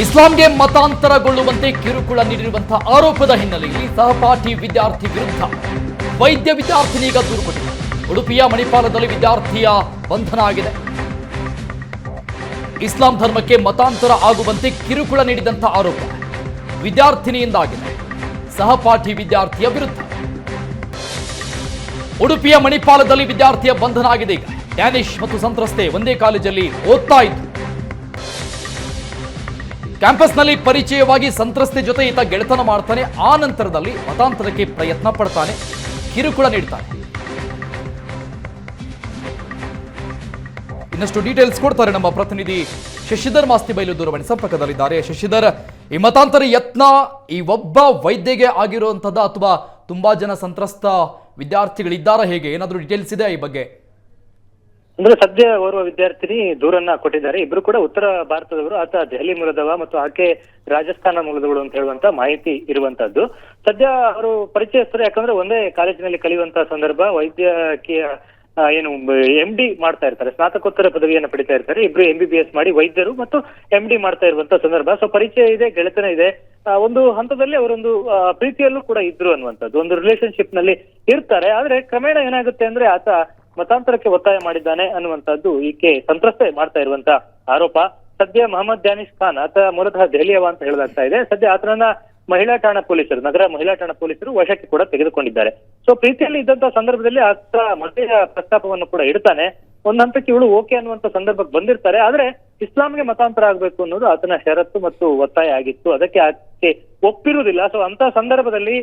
ಇಸ್ಲಾಂಗೆ ಮತಾಂತರಗೊಳ್ಳುವಂತೆ ಕಿರುಕುಳ ನೀಡಿರುವಂತಹ ಆರೋಪದ ಹಿನ್ನೆಲೆಯಲ್ಲಿ ಸಹಪಾಠಿ ವಿದ್ಯಾರ್ಥಿ ವಿರುದ್ಧ ವೈದ್ಯ ವಿದ್ಯಾರ್ಥಿನಿ ಈಗ ದೂರು ಕೊಟ್ಟಿದೆ. ಉಡುಪಿಯ ಮಣಿಪಾಲದಲ್ಲಿ ವಿದ್ಯಾರ್ಥಿಯ ಬಂಧನ ಆಗಿದೆ. ಇಸ್ಲಾಂ ಧರ್ಮಕ್ಕೆ ಮತಾಂತರ ಆಗುವಂತೆ ಕಿರುಕುಳ ನೀಡಿದಂತಹ ಆರೋಪ ವಿದ್ಯಾರ್ಥಿನಿಯಿಂದಾಗಿದೆ. ಸಹಪಾಠಿ ವಿದ್ಯಾರ್ಥಿಯ ವಿರುದ್ಧ ಉಡುಪಿಯ ಮಣಿಪಾಲದಲ್ಲಿ ವಿದ್ಯಾರ್ಥಿಯ ಬಂಧನ ಆಗಿದೆ. ಈಗ ಡ್ಯಾನಿಶ್ ಮತ್ತು ಸಂತ್ರಸ್ತೆ ಒಂದೇ ಕಾಲೇಜಲ್ಲಿ ಓದ್ತಾ ಇತ್ತು. ಕ್ಯಾಂಪಸ್ನಲ್ಲಿ ಪರಿಚಯವಾಗಿ ಸಂತ್ರಸ್ತೆ ಜೊತೆ ಈತ ಗೆಳೆತನ ಮಾಡ್ತಾನೆ. ಆ ನಂತರದಲ್ಲಿ ಮತಾಂತರಕ್ಕೆ ಪ್ರಯತ್ನ ಪಡ್ತಾನೆ, ಕಿರುಕುಳ ನೀಡ್ತಾನೆ. ಇನ್ನಷ್ಟು ಡೀಟೇಲ್ಸ್ ಕೊಡ್ತಾರೆ ನಮ್ಮ ಪ್ರತಿನಿಧಿ ಶಶಿಧರ್ ಮಾಸ್ತಿಬೈಲು ದೂರವಾಣಿ ಸಂಪರ್ಕದಲ್ಲಿದ್ದಾರೆ. ಶಶಿಧರ್, ಈ ಮತಾಂತರ ಯತ್ನ ಈ ಒಬ್ಬ ವೈದ್ಯಗೆ ಆಗಿರುವಂತದ್ದು ಅಥವಾ ತುಂಬಾ ಜನ ಸಂತ್ರಸ್ತ ವಿದ್ಯಾರ್ಥಿಗಳಿದ್ದಾರಾ, ಹೇಗೆ ಏನಾದರೂ ಡೀಟೇಲ್ಸ್ ಇದೆ ಈ ಬಗ್ಗೆ? ಅಂದ್ರೆ ಸದ್ಯ ಓರ್ವ ವಿದ್ಯಾರ್ಥಿನಿ ದೂರನ್ನ ಕೊಟ್ಟಿದ್ದಾರೆ. ಇಬ್ರು ಕೂಡ ಉತ್ತರ ಭಾರತದವರು. ಆತ ದೆಹಲಿ ಮೂಲದವ ಮತ್ತು ಆಕೆ ರಾಜಸ್ಥಾನ ಮೂಲದವಳು ಅಂತ ಹೇಳುವಂತ ಮಾಹಿತಿ ಇರುವಂತದ್ದು. ಸದ್ಯ ಅವರು ಪರಿಚಯಸ್ಥರು, ಯಾಕಂದ್ರೆ ಒಂದೇ ಕಾಲೇಜಿನಲ್ಲಿ ಕಲಿಯುವಂತಹ ಸಂದರ್ಭ. ವೈದ್ಯಕೀಯ ಏನು MD ಮಾಡ್ತಾ ಇರ್ತಾರೆ, ಸ್ನಾತಕೋತ್ತರ ಪದವಿಯನ್ನು ಪಡಿತಾ ಇರ್ತಾರೆ. ಇಬ್ರು MBBS ಮಾಡಿ ವೈದ್ಯರು ಮತ್ತು MD ಮಾಡ್ತಾ ಇರುವಂತ ಸಂದರ್ಭ. ಸೊ ಪರಿಚಯ ಇದೆ, ಗೆಳೆತನ ಇದೆ. ಒಂದು ಹಂತದಲ್ಲಿ ಅವರೊಂದು ಪ್ರೀತಿಯಲ್ಲೂ ಕೂಡ ಇದ್ರು ಅನ್ನುವಂಥದ್ದು, ಒಂದು ರಿಲೇಶನ್ಶಿಪ್ ನಲ್ಲಿ ಇರ್ತಾರೆ. ಆದ್ರೆ ಕ್ರಮೇಣ ಏನಾಗುತ್ತೆ ಅಂದ್ರೆ ಆತ ಮತಾಂತರಕ್ಕೆ ಒತ್ತಾಯ ಮಾಡಿದ್ದಾನೆ ಅನ್ನುವಂಥದ್ದು ಈಕೆ ಸಂತ್ರಸ್ತೆ ಮಾಡ್ತಾ ಇರುವಂತ ಆರೋಪ. ಸದ್ಯ ಮೊಹಮ್ಮದ್ ಡ್ಯಾನಿಶ್ ಖಾನ್, ಆತ ಮೂಲತಃ ದೆಹಲಿಯವ ಅಂತ ಹೇಳಲಾಗ್ತಾ ಇದೆ. ಸದ್ಯ ಆತನನ್ನ ಮಹಿಳಾ ಠಾಣಾ ಪೊಲೀಸರು, ನಗರ ಮಹಿಳಾ ಠಾಣಾ ಪೊಲೀಸರು ವಶಕ್ಕೆ ಕೂಡ ತೆಗೆದುಕೊಂಡಿದ್ದಾರೆ. ಸೊ ಪ್ರೀತಿಯಲ್ಲಿ ಇದ್ದಂತ ಸಂದರ್ಭದಲ್ಲಿ ಆತ ಮದುವೆಯ ಪ್ರಸ್ತಾಪವನ್ನು ಕೂಡ ಇಡ್ತಾನೆ. ಒಂದ್ ಹಂತಕ್ಕೆ ಇವಳು ಓಕೆ ಅನ್ನುವಂತ ಸಂದರ್ಭಕ್ಕೆ ಬಂದಿರ್ತಾರೆ. ಆದ್ರೆ ಇಸ್ಲಾಂಗೆ ಮತಾಂತರ ಆಗ್ಬೇಕು ಅನ್ನೋದು ಆತನ ಷರತ್ತು ಮತ್ತು ಒತ್ತಾಯ ಆಗಿತ್ತು. ಅದಕ್ಕೆ ಆಕೆ ಒಪ್ಪಿರುವುದಿಲ್ಲ. ಸೊ ಅಂತ ಸಂದರ್ಭದಲ್ಲಿ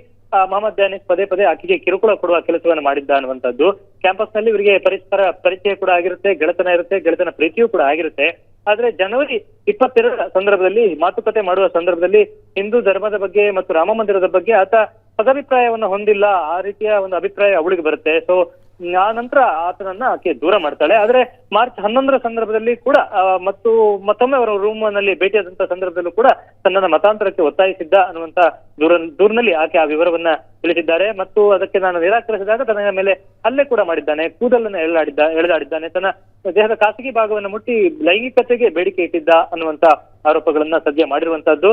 ಮೊಹಮ್ಮದ್ ಡ್ಯಾನಿಶ್ ಪದೇ ಪದೇ ಆಕೆಗೆ ಕಿರುಕುಳ ಕೊಡುವ ಕೆಲಸವನ್ನು ಮಾಡಿದ್ದ ಅನ್ನುವಂಥದ್ದು. ಕ್ಯಾಂಪಸ್ ನಲ್ಲಿ ಇವರಿಗೆ ಪರಸ್ಪರ ಪರಿಚಯ ಕೂಡ ಆಗಿರುತ್ತೆ, ಗೆಳೆತನ ಇರುತ್ತೆ, ಗೆಳೆತನ ಪ್ರೀತಿಯೂ ಕೂಡ ಆಗಿರುತ್ತೆ. ಆದ್ರೆ ಜನವರಿ 22ರ ಸಂದರ್ಭದಲ್ಲಿ ಮಾತುಕತೆ ಮಾಡುವ ಸಂದರ್ಭದಲ್ಲಿ ಹಿಂದೂ ಧರ್ಮದ ಬಗ್ಗೆ ಮತ್ತು ರಾಮ ಮಂದಿರದ ಬಗ್ಗೆ ಆತ ಸದಭಿಪ್ರಾಯವನ್ನ ಹೊಂದಿಲ್ಲ. ಆ ರೀತಿಯ ಒಂದು ಅಭಿಪ್ರಾಯ ಅವಳಿಗೆ ಬರುತ್ತೆ. ಸೊ ಆ ನಂತರ ಆತನನ್ನ ಆಕೆ ದೂರ ಮಾಡ್ತಾಳೆ. ಆದ್ರೆ ಮಾರ್ಚ್ 11ರ ಸಂದರ್ಭದಲ್ಲಿ ಕೂಡ ಮತ್ತು ಮತ್ತೊಮ್ಮೆ ಅವರ ರೂಮ್ ನಲ್ಲಿ ಭೇಟಿಯಾದಂತ ಸಂದರ್ಭದಲ್ಲೂ ಕೂಡ ತನ್ನನ್ನ ಮತಾಂತರಕ್ಕೆ ಒತ್ತಾಯಿಸಿದ್ದ ಅನ್ನುವಂತ ದೂರಿನಲ್ಲಿ ಆಕೆ ಆ ವಿವರವನ್ನ ತಿಳಿಸಿದ್ದಾರೆ. ಮತ್ತು ಅದಕ್ಕೆ ನಾನು ನಿರಾಕರಿಸಿದಾಗ ತನ್ನ ಮೇಲೆ ಹಲ್ಲೆ ಕೂಡ ಮಾಡಿದ್ದಾನೆ, ಕೂದಲನ್ನು ಎಳೆದಾಡಿದ್ದಾನೆ, ತನ್ನ ದೇಹದ ಖಾಸಗಿ ಭಾಗವನ್ನು ಮುಟ್ಟಿ ಲೈಂಗಿಕತೆಗೆ ಬೇಡಿಕೆ ಇಟ್ಟಿದ್ದ ಅನ್ನುವಂತ ಆರೋಪಗಳನ್ನ ಸದ್ಯ ಮಾಡಿರುವಂತಹದ್ದು.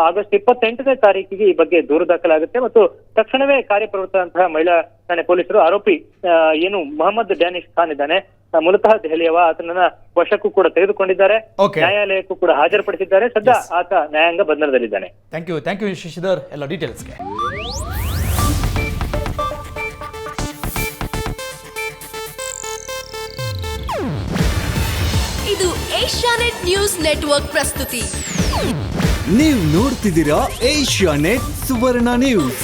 ಆಗಸ್ಟ್ 28ನೇ ತಾರೀಕಿಗೆ ಈ ಬಗ್ಗೆ ದೂರು ದಾಖಲಾಗುತ್ತೆ ಮತ್ತು ತಕ್ಷಣವೇ ಕಾರ್ಯಪ್ರವೃತ್ತಂತಹ ಮಹಿಳಾ ಠಾಣೆ ಪೊಲೀಸರು ಆರೋಪಿ ಏನು ಮೊಹಮ್ಮದ್ ಡ್ಯಾನಿಶ್ ಖಾನ್ ಇದ್ದಾನೆ, ಮೂಲತಃ ದೆಹಲಿಯವ, ಆತನನ್ನ ವಶಕ್ಕೂ ಕೂಡ ತೆಗೆದುಕೊಂಡಿದ್ದಾರೆ. ನ್ಯಾಯಾಲಯಕ್ಕೂ ಕೂಡ ಹಾಜರುಪಡಿಸಿದ್ದಾರೆ. ಸದ್ಯ ಆತ ನ್ಯಾಯಾಂಗ ಬಂಧನದಲ್ಲಿದ್ದಾನೆ. ಥ್ಯಾಂಕ್ ಯು ಶಶಿಧರ್ ಎಲ್ಲ ಡೀಟೇಲ್ಸ್ಗೆ. ಇದು ಏಷ್ಯಾನೆಟ್ ನ್ಯೂಸ್ ನೆಟ್ವರ್ಕ್ ಪ್ರಸ್ತುತಿ. ನೀವು ನೋಡ್ತಿದ್ದೀರಾ ಏಷ್ಯಾನೆಟ್ ಸುವರ್ಣ ನ್ಯೂಸ್.